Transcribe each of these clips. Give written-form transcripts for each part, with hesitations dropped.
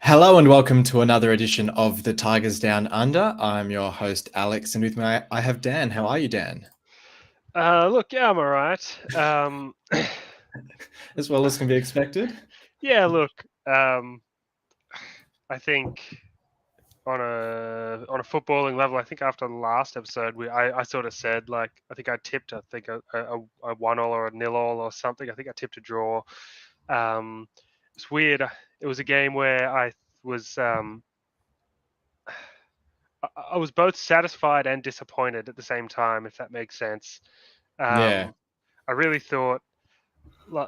Hello and welcome to another edition of the Tigers Down Under. I'm your host, Alex, and with me I have Dan. How are you, Dan? Look, yeah, I'm all right. As well as can be expected. Yeah, look, I think on a footballing level, I think after the last episode, I sort of said like I think I tipped a 1-1 or a 0-0 or something. I think I tipped a draw. Um, it's weird. It was a game where was um, I was both satisfied and disappointed at the same time, if that makes sense. Yeah. Um, I really thought like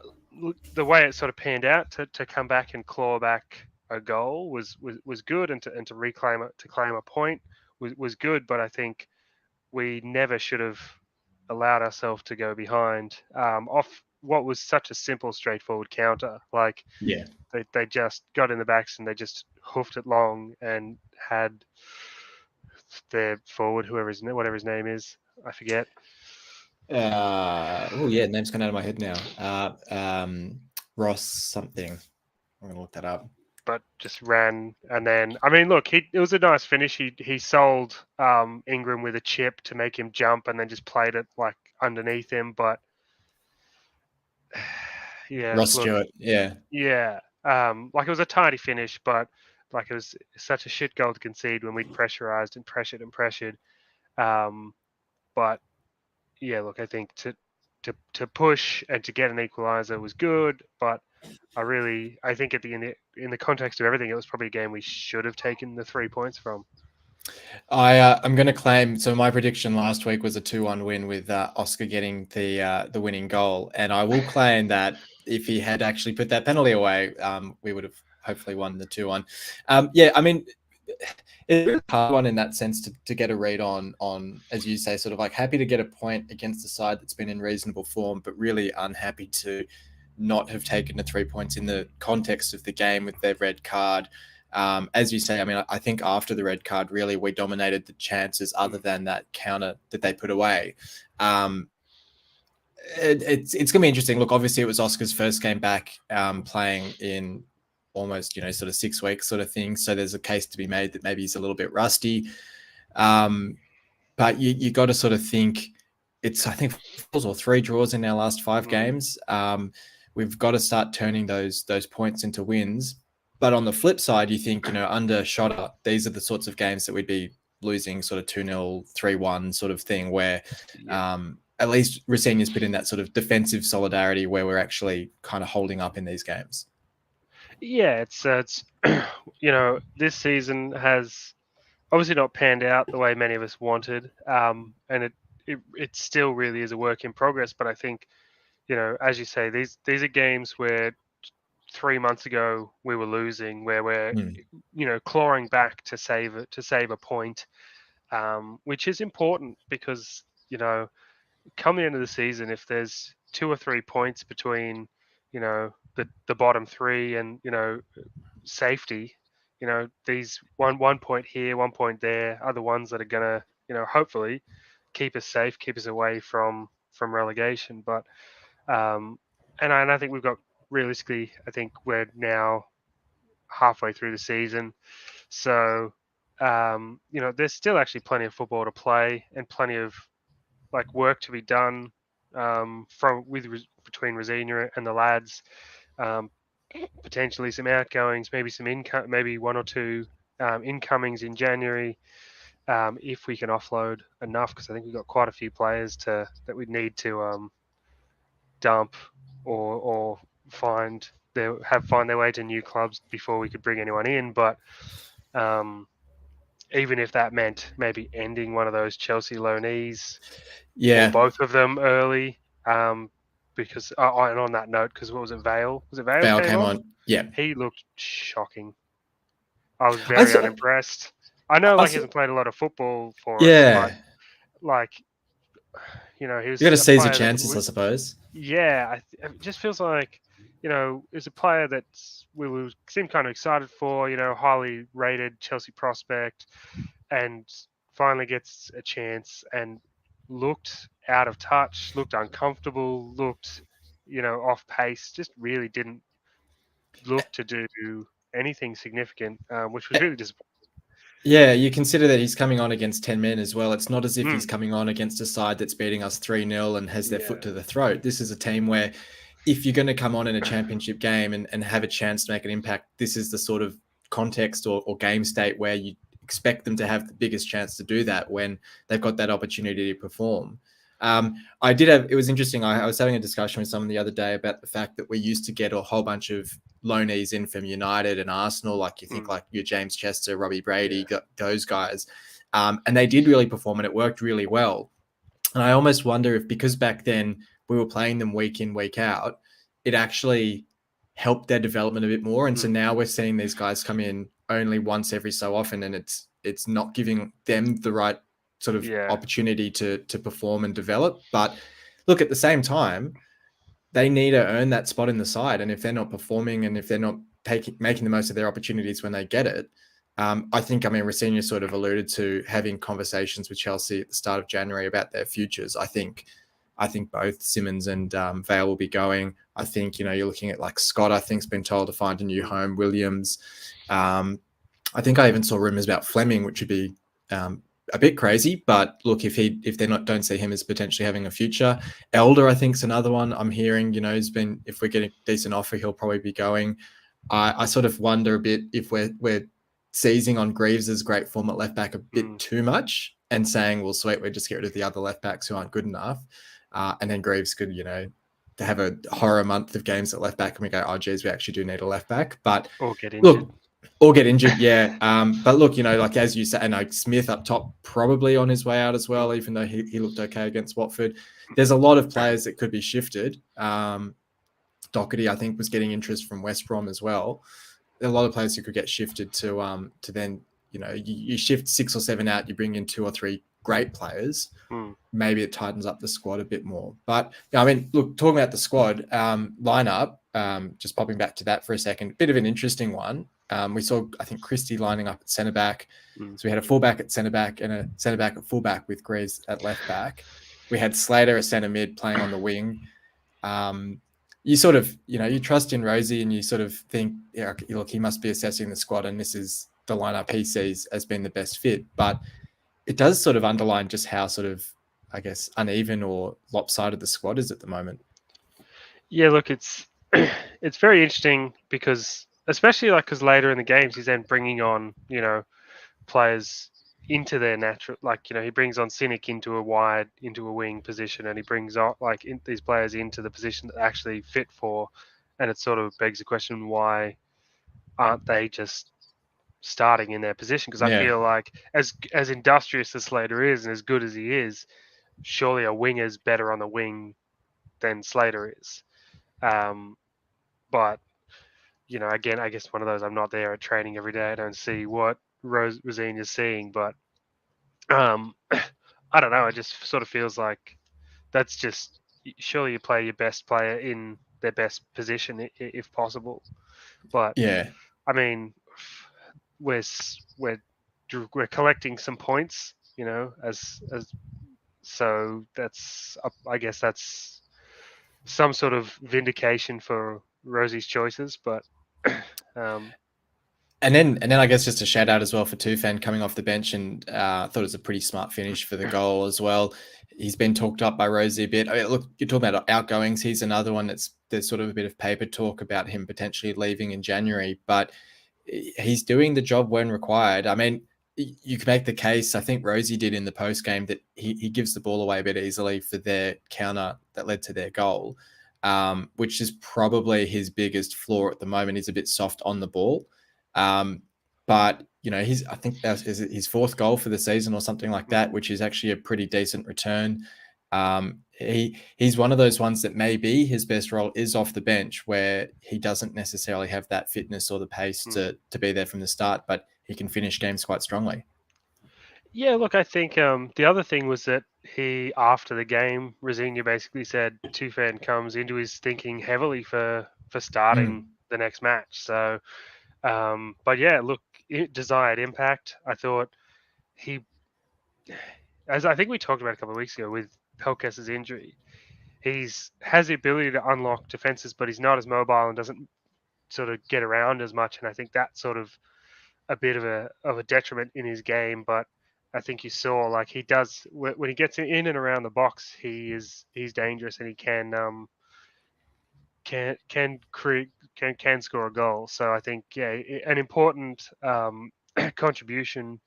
the way it sort of panned out to come back and claw back a goal was good, and to reclaim it, to claim a point was good. But I think we never should have allowed ourselves to go behind off what was such a simple, straightforward counter. Like Yeah. they just got in the backs and they just hoofed it long and had their forward, whatever his name is, I forget. Oh yeah, name's gone out of my head now. Ross something. I'm gonna look that up. But just ran. And then, I mean, look, it was a nice finish. He sold Ingram with a chip to make him jump, and then just played it like underneath him. But yeah, Ross look, Stewart. Yeah. yeah, like it was a tidy finish, but like it was such a shit goal to concede when we'd pressurized and pressured and pressured. Um, but yeah, look, I think to push and to get an equalizer was good, but I think in the context of everything, it was probably a game we should have taken the 3 points from. I'm going to claim. So my prediction last week was a 2-1 win with Oscar getting the winning goal, and I will claim that if he had actually put that penalty away, we would have hopefully won the 2-1. Yeah, I mean, it's a really hard one in that sense to get a read on, as you say, sort of like happy to get a point against a side that's been in reasonable form, but really unhappy to not have taken the 3 points in the context of the game with their red card. As you say, I mean, I think after the red card, really, we dominated the chances other than that counter that they put away. It's going to be interesting. Look, obviously, it was Oscar's first game back playing in almost, sort of 6 weeks sort of thing. So there's a case to be made that maybe he's a little bit rusty. But you got to sort of think I think, 4 or 3 draws in our last 5 games. We've got to start turning those points into wins. But on the flip side, you think, under Shotter, these are the sorts of games that we'd be losing sort of 2-0, 3-1 sort of thing where at least Rossini's put in that sort of defensive solidarity where we're actually kind of holding up in these games. Yeah, it's this season has obviously not panned out the way many of us wanted, and it still really is a work in progress. But I think, as you say, these are games where 3 months ago we were losing, where we're clawing back to save a point, which is important because coming into the season, if there's 2 or 3 points between the bottom three and safety, these one point here, 1 point there are the ones that are gonna hopefully keep us safe, keep us away from relegation. But and I think we've got, realistically, I think we're now halfway through the season, so there's still actually plenty of football to play and plenty of like work to be done between Rosina and the lads. Um, Potentially some outgoings, maybe some income, maybe 1 or 2 incomings in January, if we can offload enough, because I think we've got quite a few players that we need to dump or find their way to new clubs before we could bring anyone in. But even if that meant maybe ending one of those Chelsea loanees, or both of them early, because and on that note, because what was it, Vale? Was it Vale Vale came came on? on. Yeah. He looked shocking. I was very unimpressed. I know, like, he hasn't played a lot of football for us, but like, he You got to was a seize your player that chances, I suppose. yeah, it just feels like, is a player that we seemed kind of excited for, highly rated Chelsea prospect, and finally gets a chance and looked out of touch, looked uncomfortable, looked, off pace, just really didn't look to do anything significant, which was really disappointing. Yeah, you consider that he's coming on against 10 men as well. It's not as if he's Mm, coming on against a side that's beating us 3-0 and has their foot yeah. to the throat. This is a team where if you're going to come on in a championship game and have a chance to make an impact, this is the sort of context or game state where you expect them to have the biggest chance to do that when they've got that opportunity to perform. It was interesting. I was having a discussion with someone the other day about the fact that we used to get a whole bunch of loanees in from United and Arsenal, like you think like your James Chester, Robbie Brady, those guys. And they did really perform and it worked really well. And I almost wonder if because back then we were playing them week in, week out, it actually helped their development a bit more. And so now we're seeing these guys come in only once every so often, and it's not giving them the right sort of opportunity to perform and develop. But look, at the same time, they need to earn that spot in the side. And if they're not performing and if they're not making the most of their opportunities when they get it, I think, Rosenior sort of alluded to having conversations with Chelsea at the start of January about their futures. I think both Simmons and Vale will be going. I think, you're looking at like Scott, I think's been told to find a new home. Williams. I think I even saw rumors about Fleming, which would be a bit crazy, but look, if they don't see him as potentially having a future. Elder, I think, is another one I'm hearing. He's been, if we get a decent offer, he'll probably be going. I sort of wonder a bit if we're seizing on Greaves' great form at left back a bit too much and saying, well, sweet, we just get rid of the other left backs who aren't good enough, and then Greaves could, to have a horror month of games at left back, and we go, oh geez, we actually do need a left back, but or get injured. Or get injured, yeah. But look, like as you say, and Smith up top probably on his way out as well, even though he looked okay against Watford. There's a lot of players that could be shifted. Doherty, I think, was getting interest from West Brom as well. There are a lot of players who could get shifted to then, you shift 6 or 7 out, you bring in 2 or 3 great players. Maybe it tightens up the squad a bit more. But look, talking about the squad lineup, just popping back to that for a second, bit of an interesting one. We saw, I think, Christie lining up at centre back. So we had a fullback at centre back and a centre back at fullback with Greaves at left back. We had Slater, a centre mid, playing on the wing. You sort of, you trust in Rosie and you sort of think, yeah, look, he must be assessing the squad and this is the lineup he sees as being the best fit. But it does sort of underline just how sort of, I guess, uneven or lopsided the squad is at the moment. Yeah, look, it's very interesting because, especially because later in the games, he's then bringing on, players into their natural, he brings on Cynic into a wing position, and he brings on these players into the position that actually fit for, and it sort of begs the question, why aren't they just starting in their position? Because I feel like as industrious as Slater is and as good as he is, surely a winger's better on the wing than Slater is. But again, I guess one of those, I'm not there at training every day. I don't see what Rosine is seeing, but I don't know. It just sort of feels like that's just, surely you play your best player in their best position if possible. But yeah, I mean, we're collecting some points, as so that's, I guess that's some sort of vindication for Rosie's choices, but and then I guess just a shout out as well for Tufan coming off the bench, and thought it was a pretty smart finish for the goal as well. He's been talked up by Rosie a bit. Look, you're talking about outgoings. He's another one there's sort of a bit of paper talk about him potentially leaving in January, but he's doing the job when required. You can make the case, I think Rosie did in the post game, that he gives the ball away a bit easily for their counter that led to their goal, which is probably his biggest flaw at the moment. He's a bit soft on the ball. But I think that's his 4th goal for the season or something like that, which is actually a pretty decent return. He's one of those ones that maybe his best role is off the bench, where he doesn't necessarily have that fitness or the pace to be there from the start, but he can finish games quite strongly. Yeah, look, I think the other thing was that after the game, Rosenior basically said Tufan comes into his thinking heavily for starting the next match. So, but yeah, look, desired impact. I thought as I think we talked about a couple of weeks ago with Pelkas's injury, has the ability to unlock defenses, but he's not as mobile and doesn't sort of get around as much, and I think that's sort of a bit of a detriment in his game. But I think you saw like he does when he gets in and around the box, he's dangerous, and he can create can score a goal. So I think an important contribution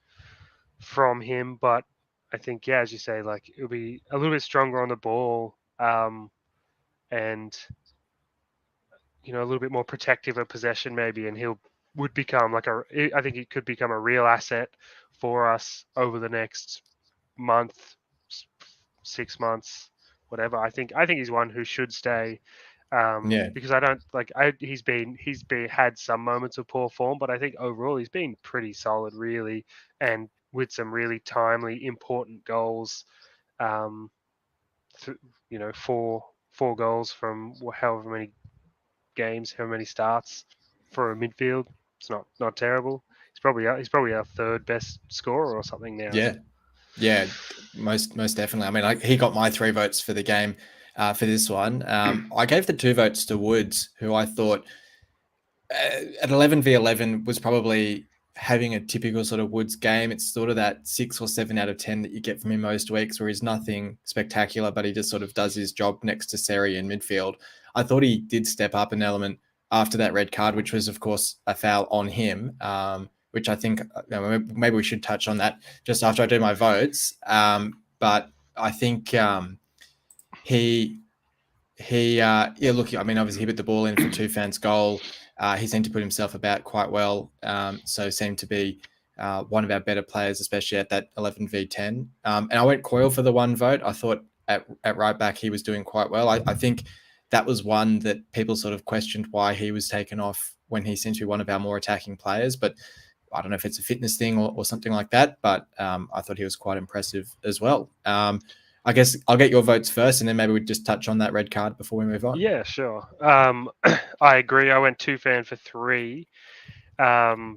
from him. But I think as you say, like it'll be a little bit stronger on the ball, and a little bit more protective of possession maybe, and would become like I think he could become a real asset for us over the next month, 6 months, whatever. I think he's one who should stay. Yeah. Because I don't like he's been had some moments of poor form, but I think overall he's been pretty solid, really, and with some really timely, important goals. Um, four goals from however many games, how many starts for a midfield. It's not terrible. He's probably our third best scorer or something now. Yeah. Yeah, most definitely. I mean, he got my 3 votes for the game for this one. I gave the 2 votes to Woods, who I thought at 11v11 was probably having a typical sort of Woods game. It's sort of that 6 or 7 out of 10 that you get from him most weeks, where he's nothing spectacular, but he just sort of does his job next to Seri in midfield. I thought he did step up an element after that red card, which was, of course, a foul on him, which I think maybe we should touch on that just after I do my votes. But I think look, I mean, obviously he put the ball in for Tufan's goal. He seemed to put himself about quite well. So seemed to be one of our better players, especially at that 11v10. And I went Coyle for the 1 vote. I thought at right back he was doing quite well. I think that was one that people sort of questioned why he was taken off when he seemed to be one of our more attacking players. But I don't know if it's a fitness thing or something like that. But I thought he was quite impressive as well. I guess I'll get your votes first, and then maybe we just touch on that red card before we move on. Yeah, sure. I agree. I went Tufan for 3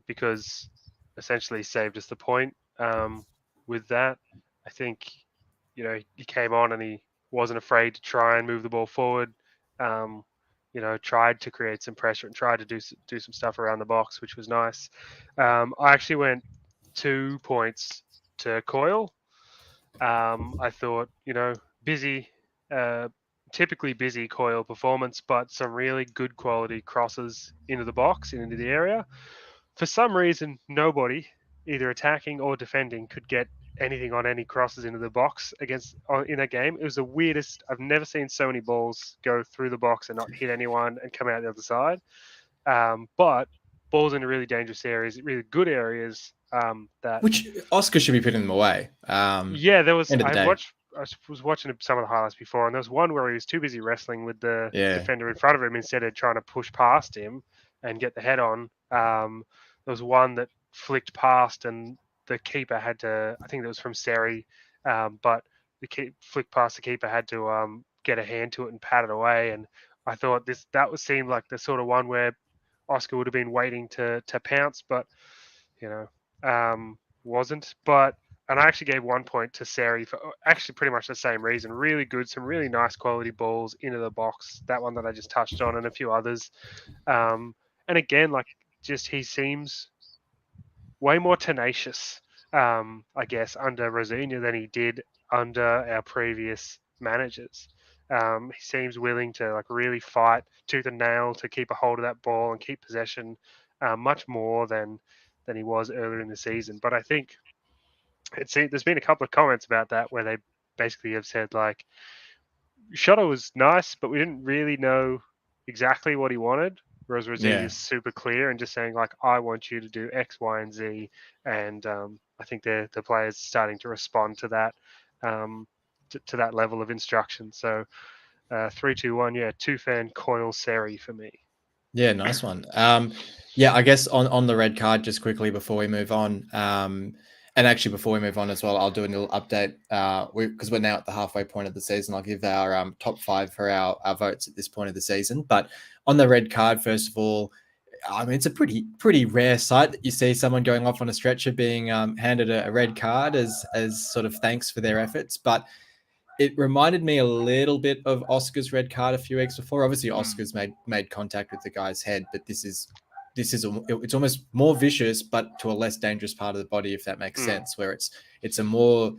because essentially saved us the point with that. I think he came on and he wasn't afraid to try and move the ball forward. Tried to create some pressure and tried to do some stuff around the box, which was nice. I actually went 2 points to Coyle. I thought, busy, typically busy Coyle performance, but some really good quality crosses into the box and into the area. For some reason, nobody, either attacking or defending, could get anything on any crosses into the box in that game. It was the weirdest. I've never seen so many balls go through the box and not hit anyone and come out the other side. But balls in really dangerous areas, really good areas. Which Oscar should be putting them away. There was. I was watching some of the highlights before, and there was one where he was too busy wrestling with the defender in front of him instead of trying to push past him and get the head on. There was one that flicked past, and the keeper had to. I think that was from Seri, but flicked past. The keeper had to get a hand to it and pat it away. And I thought seemed like the sort of one where Oscar would have been waiting to pounce, but wasn't. And I actually gave 1 point to Seri for actually pretty much the same reason. Really good, some really nice quality balls into the box. That one that I just touched on, and a few others. And again, he seems way more tenacious, I guess, under Rosina than he did under our previous managers. He seems willing to really fight tooth and nail to keep a hold of that ball and keep possession, much more than he was earlier in the season. But I think there's been a couple of comments about that where they basically have said Shotto was nice, but we didn't really know exactly what he wanted. Whereas Rosini is super clear and just saying I want you to do X, Y, and Z. And I think the players starting to respond to that, to that level of instruction. So 3, 2, 1, Tufan, Coyle, Seri for me. Yeah, nice one. I guess on the red card, just quickly before we move on, and actually before we move on as well, I'll do a little update because we're now at the halfway point of the season. I'll give our top 5 for our votes at this point of the season. But on the red card, first of all, I mean, it's a pretty rare sight that you see someone going off on a stretcher being handed a red card as sort of thanks for their efforts. But it reminded me a little bit of Oscar's red card a few weeks before. Obviously, Oscar's made contact with the guy's head, but this is it's almost more vicious, but to a less dangerous part of the body, if that makes sense. Where it's a more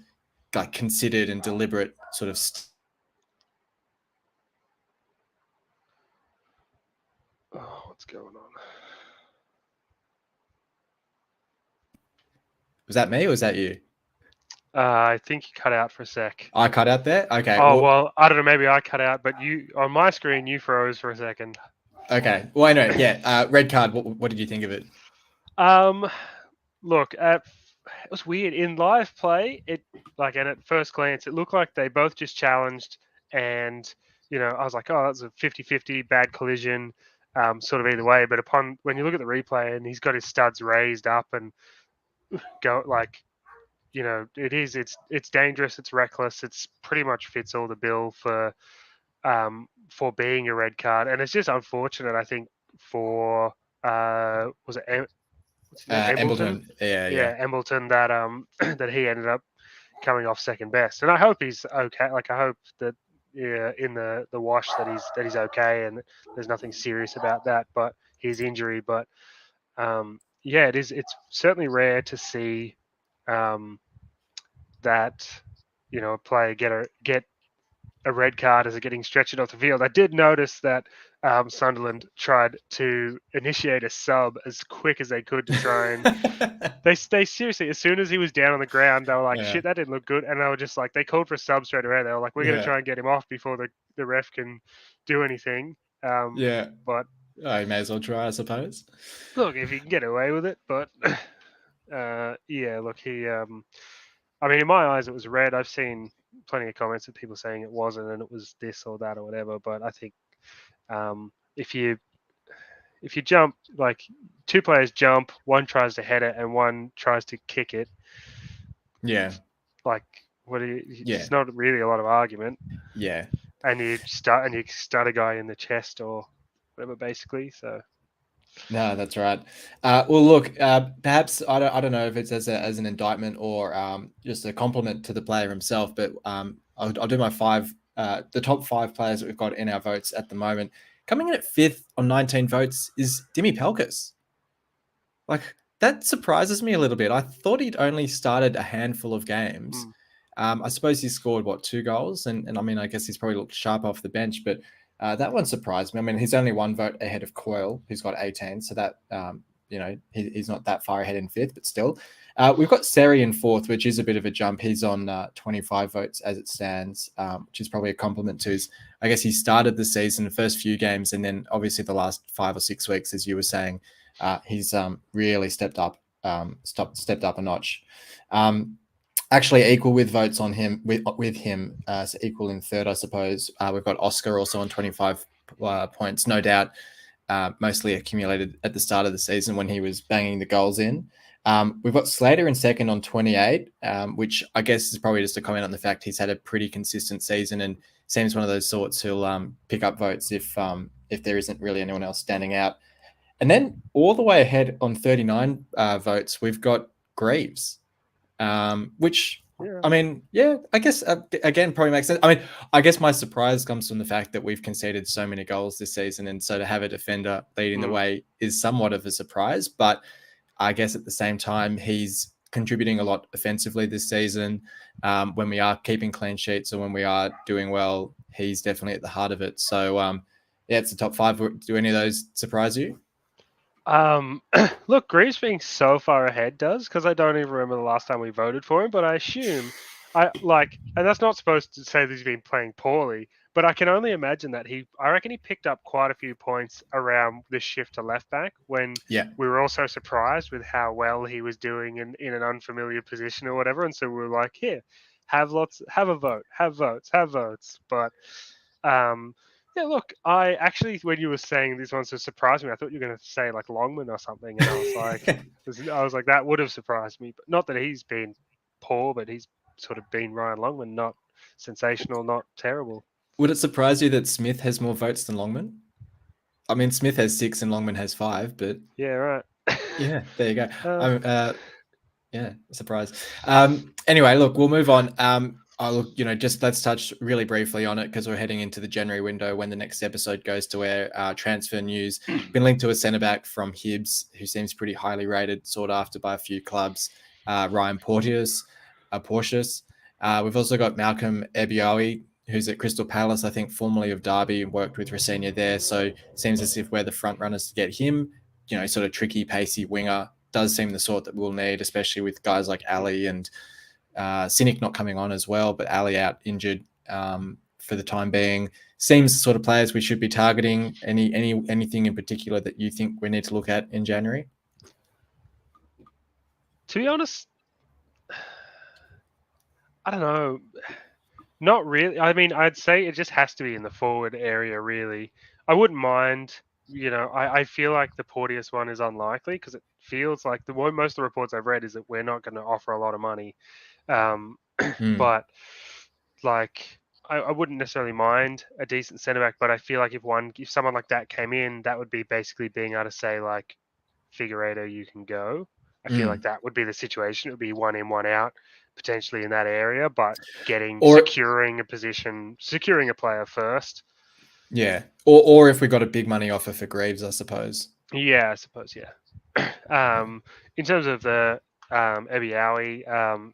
like considered and deliberate sort of. Oh, what's going on? Was that me or was that you? I think you cut out for a sec. I cut out there. Okay. Oh well, I don't know. Maybe I cut out, but you on my screen you froze for a second. Okay. Well, anyway, yeah. Red card. What did you think of it? Look, it was weird in live play. And at first glance, it looked like they both just challenged, and I was like, oh, that's a 50-50 bad collision, sort of either way. But when you look at the replay, and he's got his studs raised up and go like, it's dangerous, it's reckless, it's pretty much fits all the bill for being a red card, and it's just unfortunate, I think, for was it what's his name? Embleton? Yeah. Embleton, that that he ended up coming off second best, and I hope he's okay. Like I hope that in the wash that he's okay, and there's nothing serious about that, but his injury. But it's certainly rare to see that a player get a red card as they're getting stretched off the field. I did notice that Sunderland tried to initiate a sub as quick as they could to try and they seriously, as soon as he was down on the ground, they were like, shit, that didn't look good. And they were just like, they called for a sub straight away. They were like, we're going to try and get him off before the ref can do anything. But you may as well try, I suppose. Look, if you can get away with it. But look, he I mean, in my eyes, it was red. I've seen plenty of comments of people saying it wasn't and it was this or that or whatever. But I think if you jump, like two players jump, one tries to head it and one tries to kick it. Yeah. Like, it's not really a lot of argument. Yeah. And you start a guy in the chest or whatever, basically. So. No, that's right. Well, look, perhaps I don't know if it's as an indictment or just a compliment to the player himself, but I'll do my the top 5 players that we've got in our votes at the moment. Coming in at 5th on 19 votes is Dimi Pelkas. Like, that surprises me a little bit. I thought he'd only started a handful of games. I suppose he scored 2 goals, and I mean, I guess he's probably looked sharp off the bench, but that one surprised me. I mean, he's only 1 vote ahead of Coyle, who's got 18. So that, he's not that far ahead in 5th, but still. We've got Seri in 4th, which is a bit of a jump. He's on 25 votes as it stands, which is probably a compliment to his, I guess he started the season, the first few games, and then obviously the last 5 or 6 weeks, as you were saying, he's really stepped up a notch. Actually equal with votes on him with him, so equal in 3rd, I suppose. We've got Oscar also on 25 points, no doubt, mostly accumulated at the start of the season when he was banging the goals in. We've got Slater in 2nd on 28, which I guess is probably just a comment on the fact he's had a pretty consistent season and seems one of those sorts who'll pick up votes if there isn't really anyone else standing out. And then all the way ahead on 39 votes, we've got Greaves. Which, I mean, I guess, again, probably makes sense. I mean, I guess my surprise comes from the fact that we've conceded so many goals this season. And so to have a defender leading the way is somewhat of a surprise. But I guess at the same time, he's contributing a lot offensively this season. When we are keeping clean sheets or when we are doing well, he's definitely at the heart of it. So, it's the top 5. Do any of those surprise you? Look, Greaves being so far ahead does, because I don't even remember the last time we voted for him, but I assume and that's not supposed to say that he's been playing poorly, but I can only imagine that I reckon he picked up quite a few points around this shift to left back when we were also surprised with how well he was doing in an unfamiliar position or whatever. And so we were like, here, have a vote, have votes. But, look, I actually, when you were saying these ones, surprised me. I thought you were going to say like Longman or something, and I was like, that would have surprised me. But not that he's been poor, but he's sort of been Ryan Longman, not sensational, not terrible. Would it surprise you that Smith has more votes than Longman? I mean, Smith has 6 and Longman has 5, but yeah, right. Yeah, there you go. Surprise. Anyway, look, we'll move on. Look, just let's touch really briefly on it because we're heading into the January window when the next episode goes to air. Transfer news been linked to a centre back from Hibs who seems pretty highly rated, sought after by a few clubs. Ryan Porteous. We've also got Malcolm Ebiawi, who's at Crystal Palace, I think formerly of Derby, and worked with Rosenia there. So seems as if we're the front runners to get him. Sort of tricky, pacey winger. Does seem the sort that we'll need, especially with guys like Ali and Cynic not coming on as well, but Ali out injured for the time being. Seems the sort of players we should be targeting. Anything in particular that you think we need to look at in January? To be honest, I don't know. Not really. I mean, I'd say it just has to be in the forward area, really. I wouldn't mind. I feel like the Porteous one is unlikely because it feels like most of the reports I've read is that we're not going to offer a lot of money. But like, I wouldn't necessarily mind a decent centre back, but I feel like if someone like that came in, that would be basically being able to say like, Figueiredo, you can go. I feel like that would be the situation. It would be one in, one out, potentially in that area, but securing a player first. Yeah, or if we got a big money offer for Greaves, I suppose. Yeah, I suppose. Yeah. In terms of the Ebiawi,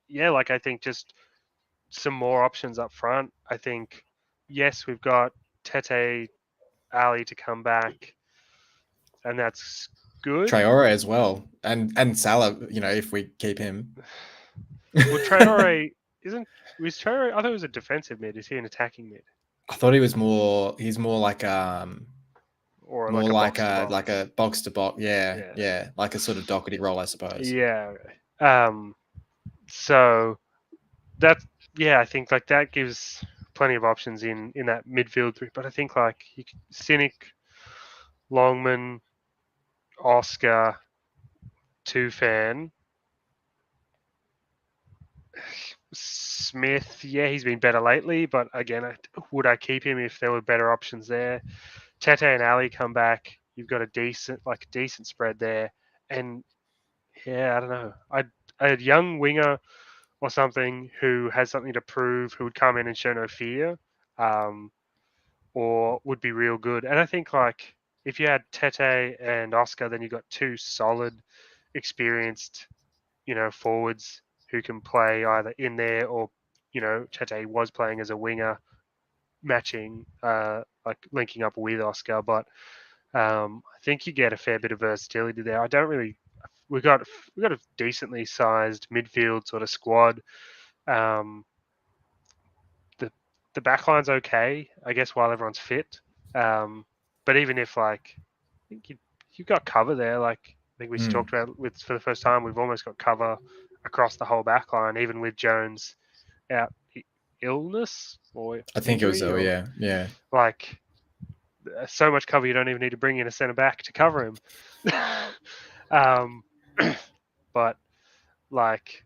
yeah, like I think just some more options up front. I think yes, we've got Tete Ali to come back, and that's good. Traore as well, and Salah. If we keep him. Well, Traore was Traore. I thought he was a defensive mid. Is he an attacking mid? I thought he was more. He's more like Or more like a like box to a box? like a box to box. Yeah, Yeah. yeah, like a sort of Doherty role, I suppose. Yeah. So that's I think like that gives plenty of options in that midfield three. But I think like Cynic, Longman, Oscar, Tufan, Smith. Yeah, he's been better lately, but again, would I keep him if there were better options there? Tete and Ali come back. You've got a decent spread there, and yeah, I don't know. A young winger or something who has something to prove, who would come in and show no fear, or would be real good. And I think like if you had Tete and Oscar, then you've got two solid, experienced, forwards who can play either in there or, Tete was playing as a winger, matching, like linking up with Oscar. But I think you get a fair bit of versatility there. I don't really. We got a decently sized midfield sort of squad. Um, the the backline's okay, I guess, while everyone's fit. But even if like, I think you've got cover there. Like I think we talked about for the first time, we've almost got cover across the whole backline, even with Jones out illness or I think it was. injury Oh or yeah. like so much cover you don't even need to bring in a centre back to cover him. But like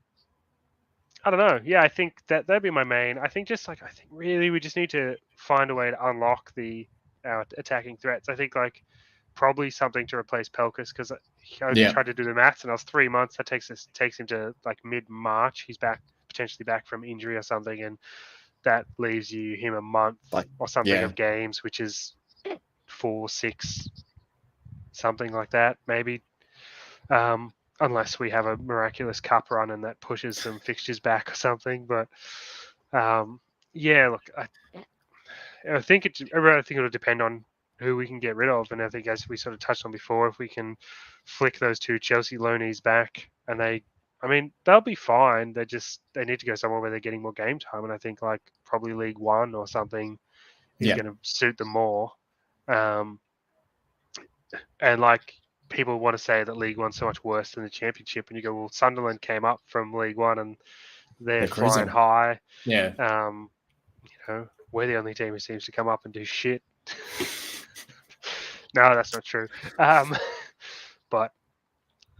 I don't know. Yeah, I think that'd be my main. I think really we just need to find a way to unlock our attacking threats. I think like probably something to replace Pelkas because I tried to do the maths and I was 3 months. That takes him to like mid-March. He's potentially back from injury or something, and that leaves him a month or something of games, which is 4, 6, something like that, maybe. Unless we have a miraculous cup run and that pushes some fixtures back or something. But look, I think it'll depend on who we can get rid of, and I think as we sort of touched on before, if we can flick those two Chelsea loanies back, and they'll be fine. They need to go somewhere where they're getting more game time, and I think like probably League One or something is going to suit them more. And like people want to say that League One's so much worse than the Championship, and you go, well, Sunderland came up from League One and they're flying high. Yeah. We're the only team who seems to come up and do shit. No, that's not true. But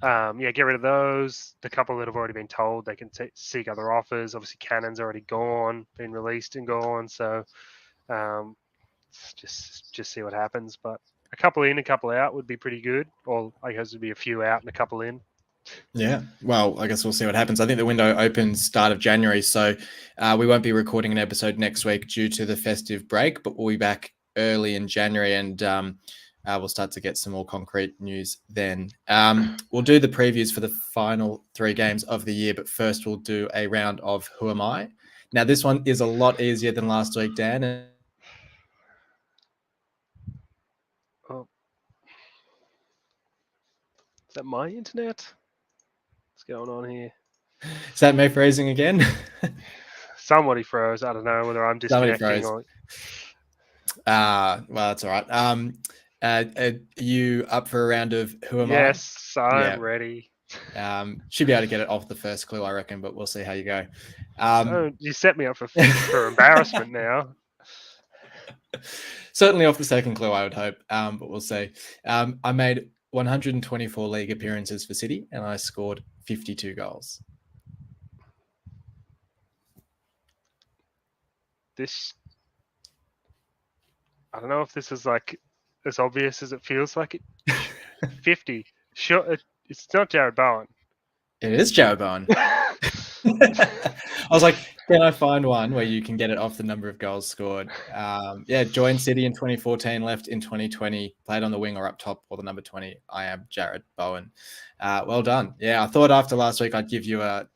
get rid of those. The couple that have already been told they can seek other offers. Obviously, Cannon's already been released and gone. So just see what happens. But a couple in, a couple out would be pretty good. Or I guess it'd be a few out and a couple in. Yeah, well, I guess we'll see what happens. I think the window opens start of January, so we won't be recording an episode next week due to the festive break, but we'll be back early in January, and we'll start to get some more concrete news then. We'll do the previews for the final 3 games of the year, but first we'll do a round of Who Am I? Now, this one is a lot easier than last week, Dan. Oh, is that my internet? What's going on here? Is that me phrasing again? Somebody froze. I don't know whether I'm Somebody disconnecting froze. or. Well, that's all right. Are you up for a round of Who Am I? Yes, I'm ready. Should be able to get it off the first clue, I reckon, but we'll see how you go. So you set me up for embarrassment now. Certainly off the second clue, I would hope, but we'll see. I made 124 league appearances for City, and I scored 52 goals. This, I don't know if this is like as obvious as it feels like it. 50. Sure, it's not Jared Bowen. It is Jared Bowen. I was like, can I find one where you can get it off the number of goals scored? Joined City in 2014, left in 2020, played on the wing or up top or the number 20. I am Jared Bowen. Well done. Yeah, I thought after last week I'd give you a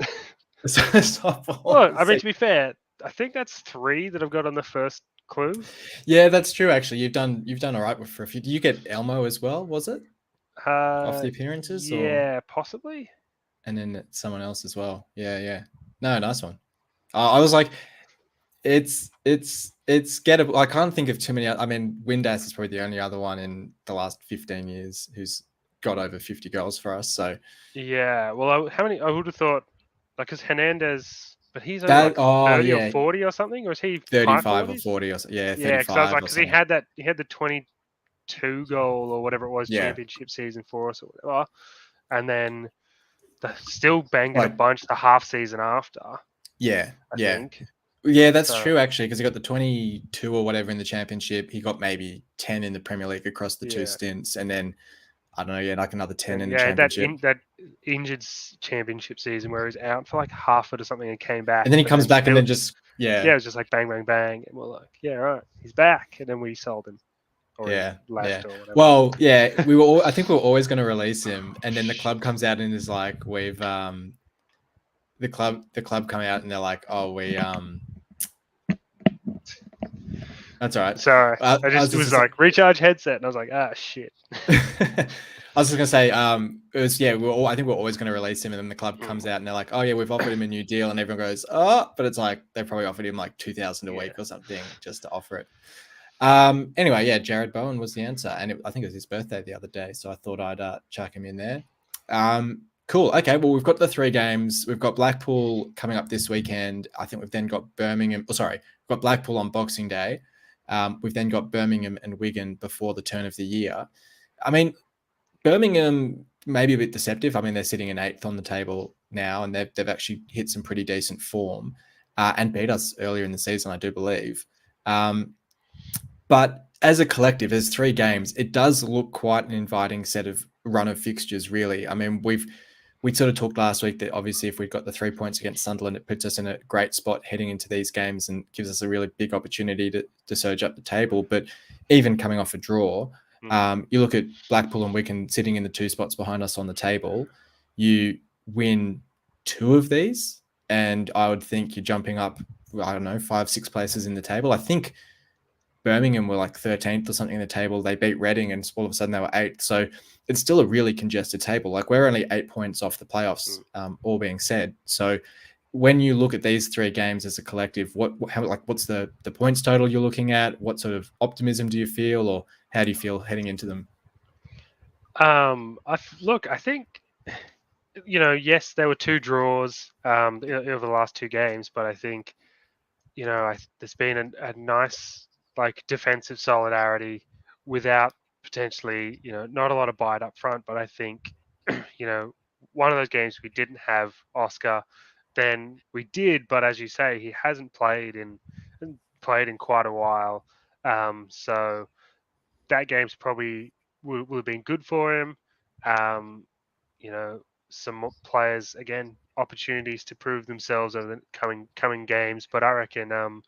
softball. Look, I mean, to be fair, I think that's 3 that I've got on the first clue. Yeah, that's true. Actually, you've done all right for a few. Did you get Elmo as well? Was it off the appearances? Yeah, possibly. And then someone else as well. Yeah. No, nice one. I was like, it's gettable. I can't think of too many. I mean, Windass is probably the only other one in the last 15 years who's got over 50 goals for us. So yeah, well, how many? I would have thought, like, because Hernandez, but he's only like 30 or 40 or something, or is he 35 or 40s? 40 or Yeah, 35. because I was like, because he had the 22 goal or whatever it was championship season for us or whatever, and then still banged in a bunch the half season after. I think. Yeah, that's true actually, because he got the 22 or whatever in the championship. He got maybe 10 in the Premier League across the 2 stints, and then I don't know, like another 10 in the championship. That injured championship season where he was out for like half it or something and came back. And then he comes back and then just it was just like bang, bang, bang, and we're like, yeah, right, he's back, and then we sold him. Or left or whatever. Well, yeah, I think we were always going to release him, and then the club comes out and is like, we've the club come out and they're like, oh, we that's all right. Sorry, I was like recharge headset, and I was like, shit. I was just gonna say, it was I think we're always gonna release him, and then the club comes out and they're like, oh yeah, we've offered him a new deal, and everyone goes, oh, but it's like they probably offered him like 2,000 a week or something just to offer it. Anyway, yeah, Jared Bowen was the answer, and I think it was his birthday the other day, so I thought I'd chuck him in there. Cool. Okay, well, we've got the 3 games. We've got Blackpool coming up this weekend. I think we've then got Birmingham. We've got Blackpool on Boxing Day. We've then got Birmingham and Wigan before the turn of the year. I mean, Birmingham may be a bit deceptive. I mean, they're sitting in 8th on the table now, and they've actually hit some pretty decent form and beat us earlier in the season, I do believe. But as a collective, as 3 games, it does look quite an inviting set of run of fixtures, really. I mean, we sort of talked last week that obviously if we've got the 3 points against Sunderland, it puts us in a great spot heading into these games and gives us a really big opportunity to surge up the table. But even coming off a draw, you look at Blackpool and Wigan sitting in the 2 spots behind us on the table, you win 2 of these, and I would think you're jumping up, I don't know, 5, 6 places in the table. I think Birmingham were like 13th or something in the table. They beat Reading and all of a sudden they were 8th. So it's still a really congested table. Like we're only 8 points off the playoffs, all being said. So when you look at these 3 games as a collective, what's the points total you're looking at? What sort of optimism do you feel, or how do you feel heading into them? I think, yes, there were 2 draws over the last 2 games, but I think, there's been a nice like defensive solidarity without potentially, not a lot of bite up front. But I think, one of those games we didn't have Oscar, then we did. But as you say, he hasn't played in quite a while. So that game's probably would have been good for him. some players again opportunities to prove themselves over the coming games. But I reckon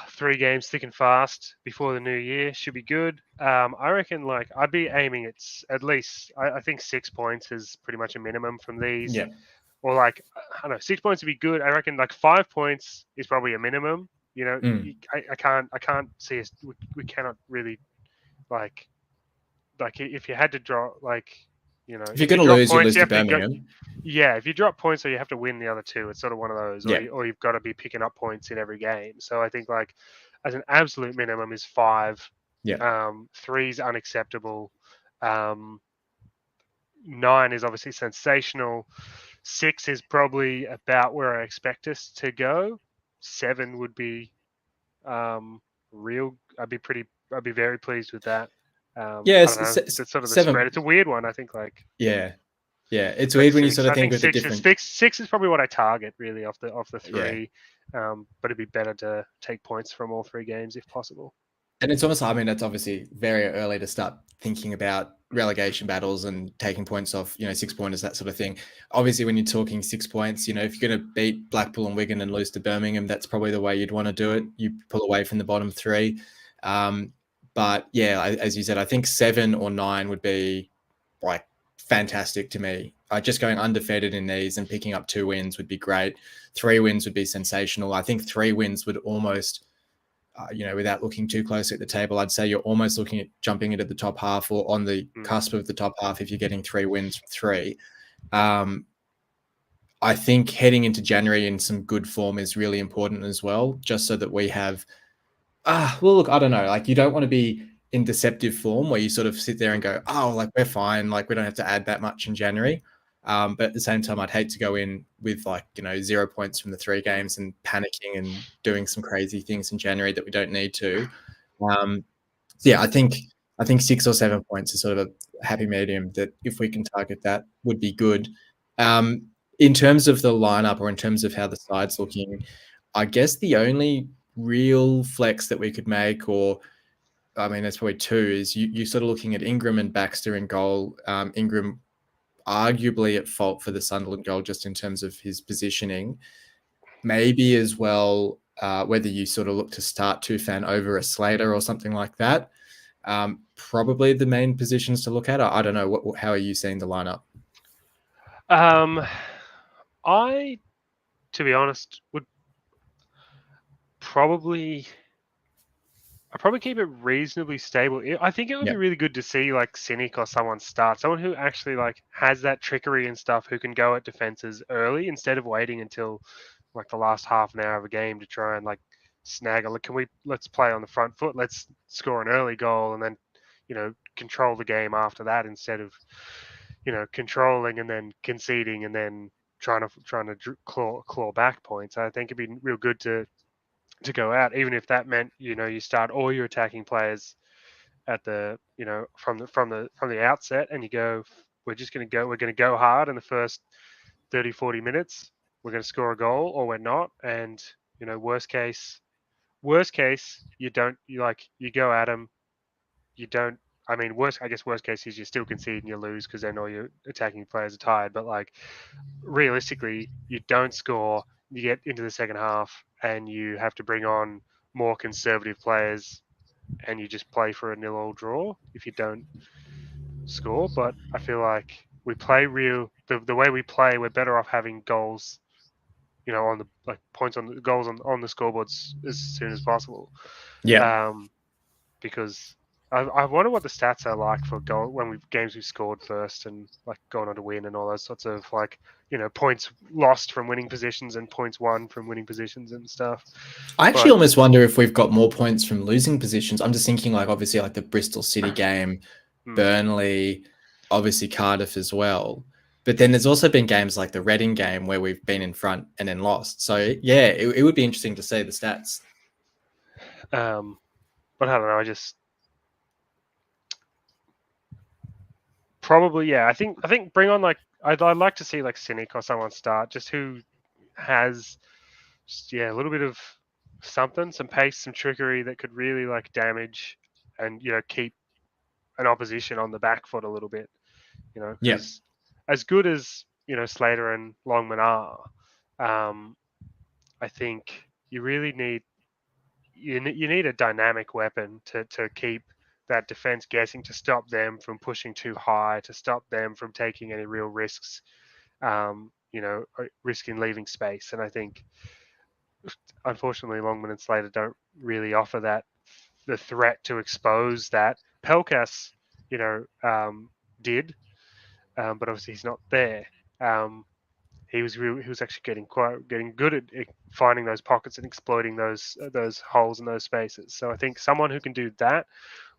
3 games thick and fast before the new year should be good. I reckon like I'd be aiming at least I think 6 points is pretty much a minimum from these. Yeah. Or like I don't know, 6 points would be good. I reckon like 5 points is probably a minimum. You know, Mm. I can't see us. We cannot really like if you had to draw If you're if you going to drop lose, you points, lose you to have to go. Birmingham. Yeah, if you drop points, or you have to win the other two, it's sort of one of those, Yeah. or you've got to be picking up points in every game. So I think like as an absolute minimum is 5. Yeah. 3 is unacceptable. 9 is obviously sensational. 6 is probably about where I expect us to go. 7 would be real. I'd be very pleased with that. Yeah. I don't know. That's sort of the spread. Seven. It's a weird one. I think like Yeah. Yeah. It's like weird when you 6. sort of I think think with the 6 is different. 6 is probably what I target really off the Yeah. 3. But it'd be better to take points from all 3 games if possible. And it's almost, I mean, it's obviously very early to start thinking about relegation battles and taking points off, 6 pointers, that sort of thing. Obviously, when you're talking 6 points, if you're going to beat Blackpool and Wigan and lose to Birmingham, that's probably the way you'd want to do it. You pull away from the bottom 3. But yeah, as you said, I think 7 or 9 would be like fantastic to me. Just going undefeated in these and picking up 2 wins would be great. 3 wins would be sensational. I think 3 wins would almost without looking too close at the table, I'd say you're almost looking at jumping into the top half or on the cusp of the top half if you're getting 3 wins from 3. I think heading into January in some good form is really important as well, just so that we have, look, I don't know, like you don't want to be in deceptive form where you sort of sit there and go, oh, like we're fine, like we don't have to add that much in January. But at the same time, I'd hate to go in with 0 points from the 3 games and panicking and doing some crazy things in January that we don't need to. Yeah, I think 6 or 7 points is sort of a happy medium that if we can target that would be good. In terms of the lineup or in terms of how the side's looking, I guess the only real flex that we could make, or I mean, there's probably 2, is you sort of looking at Ingram and Baxter in goal. Ingram arguably at fault for the Sunderland goal just in terms of his positioning. Maybe as well, whether you sort of look to start Tufan over a Slater or something like that. Probably the main positions to look at. I don't know. How are you seeing the lineup? I, to be honest, would probably keep it reasonably stable. I think it would be really good to see like Cynic or someone start, someone who actually like has that trickery and stuff, who can go at defenses early instead of waiting until like the last half an hour of a game to try and like snag a look. Let's play on the front foot. Let's score an early goal and then control the game after that instead of controlling and then conceding and then trying to claw back points. I think it'd be real good to go out, even if that meant you start all your attacking players at the from the outset, and you go, we're going to go hard in the first 30-40 minutes. We're going to score a goal or we're not. And worst case, you don't, you go at them, you don't. I mean, worst case is you still concede and you lose because then all your attacking players are tired. But like realistically, you don't score, you get into the second half and you have to bring on more conservative players and you just play for a 0-0 draw if you don't score. But I feel like we play the way we play, we're better off having goals, on the points on the goals on the scoreboards as soon as possible. Yeah. Because I wonder what the stats are like for goal when games we've scored first and like going on to win and all those sorts of points lost from winning positions and points won from winning positions and stuff. I actually almost wonder if we've got more points from losing positions. I'm just thinking obviously the Bristol City game, Burnley, obviously Cardiff as well. But then there's also been games like the Reading game where we've been in front and then lost. So yeah, it would be interesting to see the stats. But I don't know. I just probably I think bring on I'd like to see Cynic or someone start, just who has a little bit of something, some pace, some trickery that could really damage and keep an opposition on the back foot a little bit. Because as good as Slater and Longman are, I think you really need you need a dynamic weapon to keep that defense guessing, to stop them from pushing too high, to stop them from taking any real risks, risking leaving space. And I think, unfortunately, Longman and Slater don't really offer the threat to expose that. Pelkas, did, but obviously he's not there. He was actually getting good at finding those pockets and exploiting those holes and those spaces. So I think someone who can do that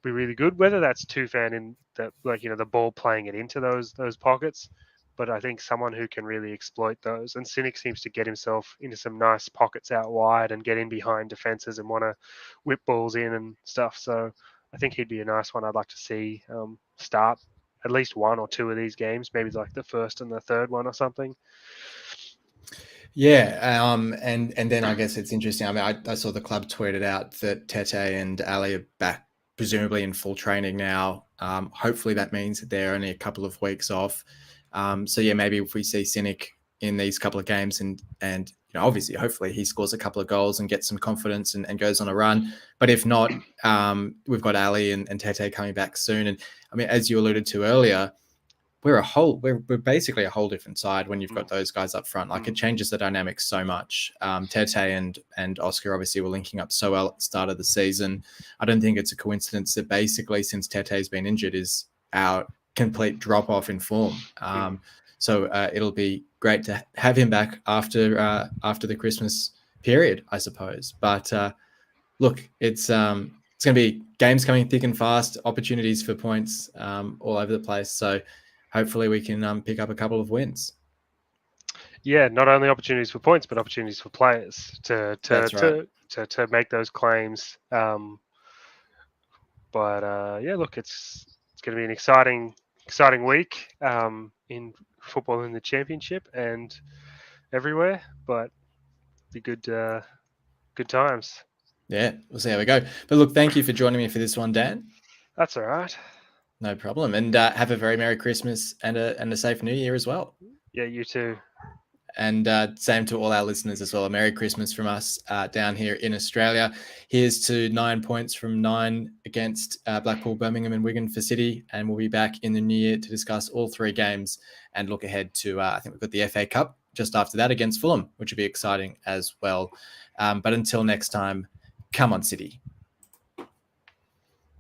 be really good. Whether that's Tufan in the ball playing it into those pockets, but I think someone who can really exploit those. And Cynic seems to get himself into some nice pockets out wide and get in behind defenses and want to whip balls in and stuff. So I think he'd be a nice one. I'd like to see start at least one or two of these games, maybe like the first and the third one or something. Yeah, and then I guess it's interesting. I mean, I saw the club tweeted out that Tete and Ali are back, presumably in full training now. Hopefully that means that they're only a couple of weeks off. So yeah, maybe if we see Cynic in these couple of games and obviously, hopefully he scores a couple of goals and gets some confidence and goes on a run. But if not, we've got Ali and Tete coming back soon. And I mean, as you alluded to earlier, we're basically a whole different side when you've got those guys up front. Like, it changes the dynamics so much. Tete and Oscar obviously were linking up so well at the start of the season. I don't think it's a coincidence that basically since Tete's been injured is our complete drop off in form. So it'll be great to have him back after the Christmas period, I suppose. But look, it's going to be games coming thick and fast, opportunities for points all over the place. So hopefully we can pick up a couple of wins. Yeah, not only opportunities for points, but opportunities for players to make those claims. But yeah, look, it's going to be an exciting week in football in the Championship and everywhere. But be good times. Yeah, we'll see how we go. But look, thank you for joining me for this one, Dan. That's all right. No problem. And have a very Merry Christmas and a safe New Year as well. Yeah, you too. And same to all our listeners as well. A Merry Christmas from us down here in Australia. Here's to 9 points from 9 against Blackpool, Birmingham and Wigan for City. And we'll be back in the new year to discuss all 3 games and look ahead to, I think we've got the FA Cup just after that against Fulham, which will be exciting as well. But until next time, come on, City.